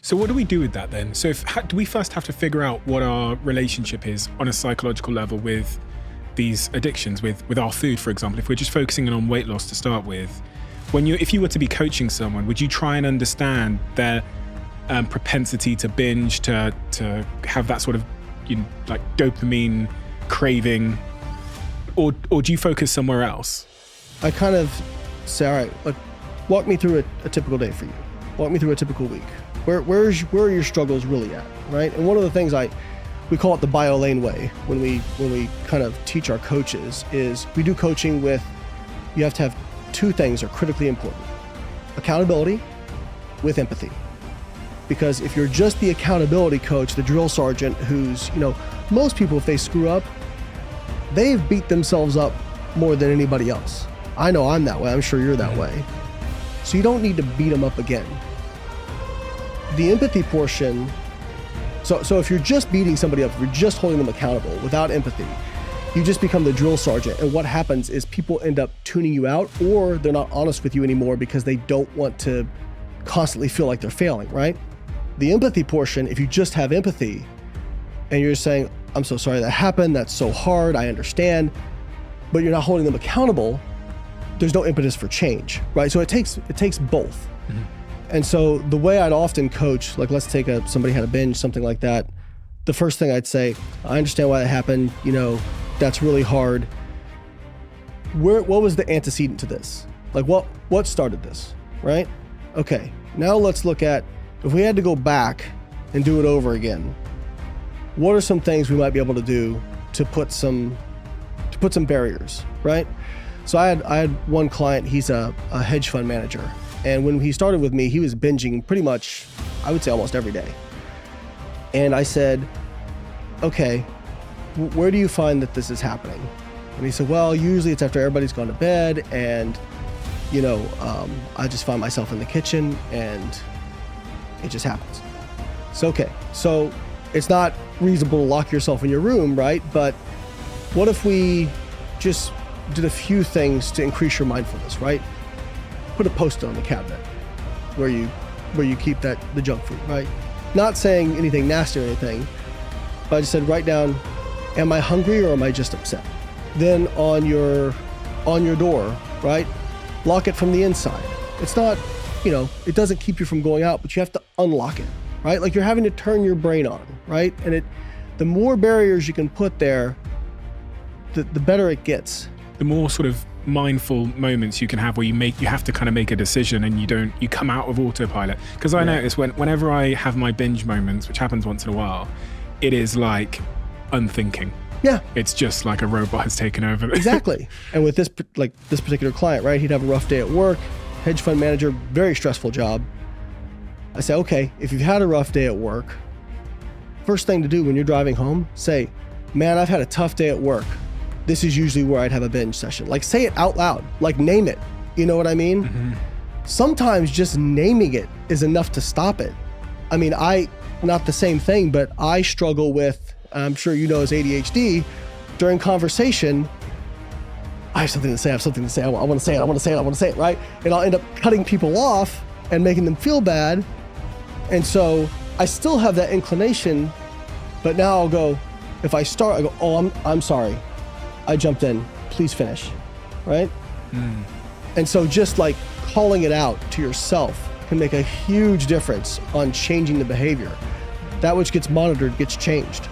So what do we do with that then? So do we first have to figure out what our relationship is on a psychological level with these addictions, with our food, for example? If we're just focusing on weight loss to start with, if you were to be coaching someone, would you try and understand their propensity to binge, to have that sort of, like dopamine craving, or do you focus somewhere else? I kind of say, all right, like, walk me through a typical day for you. Walk me through a typical week. Where are your struggles really at, right? And one of the things we call it the BioLane way when we kind of teach our coaches is we do coaching with, you have to have two things are critically important: accountability with empathy. Because if you're just the accountability coach, the drill sergeant who's, most people, if they screw up, they've beat themselves up more than anybody else. I know I'm that way. I'm sure you're that way. So you don't need to beat them up again. The empathy portion, so if you're just beating somebody up, if you're just holding them accountable without empathy, you just become the drill sergeant. And what happens is people end up tuning you out, or they're not honest with you anymore because they don't want to constantly feel like they're failing, right? The empathy portion, if you just have empathy and you're saying, I'm so sorry that happened, that's so hard, I understand, but you're not holding them accountable, there's no impetus for change, right? So it takes both. Mm-hmm. And so the way I'd often coach, like let's take somebody had a binge, something like that, the first thing I'd say, I understand why that happened, that's really hard. What was the antecedent to this? Like what started this, right? Okay, now let's look at, if we had to go back and do it over again, what are some things we might be able to do to put some barriers, right? So I had one client, he's a hedge fund manager. And when he started with me, he was binging pretty much, I would say almost every day. And I said, okay, where do you find that this is happening? And he said, well, usually it's after everybody's gone to bed and, I just find myself in the kitchen and it just happens. So, okay, so it's not reasonable to lock yourself in your room, right? But what if we just did a few things to increase your mindfulness, right? Put a post-it on the cabinet where you keep the junk food, right? Not saying anything nasty or anything, but I just said, write down, am I hungry or am I just upset? Then on your door, right? Lock it from the inside. It's not, it doesn't keep you from going out, but you have to unlock it, right? Like you're having to turn your brain on, right? And the more barriers you can put there, the better it gets. The more sort of mindful moments you can have where you have to kind of make a decision and you come out of autopilot. Because I notice whenever I have my binge moments, which happens once in a while, it is like unthinking. Yeah. It's just like a robot has taken over. Exactly. And with this particular client, right, he'd have a rough day at work, hedge fund manager, very stressful job. I say, okay, if you've had a rough day at work, first thing to do when you're driving home, say, man, I've had a tough day at work. This is usually where I'd have a binge session. Like say it out loud, like name it. You know what I mean? Mm-hmm. Sometimes just naming it is enough to stop it. I mean, not the same thing, but I struggle with, I'm sure you know as ADHD, during conversation, I have something to say, I want to say it, right? And I'll end up cutting people off and making them feel bad. And so I still have that inclination, but now I'll go, if I start, I go, oh, I'm sorry. I jumped in, please finish, right? Mm. And so just like calling it out to yourself can make a huge difference on changing the behavior. That which gets monitored gets changed.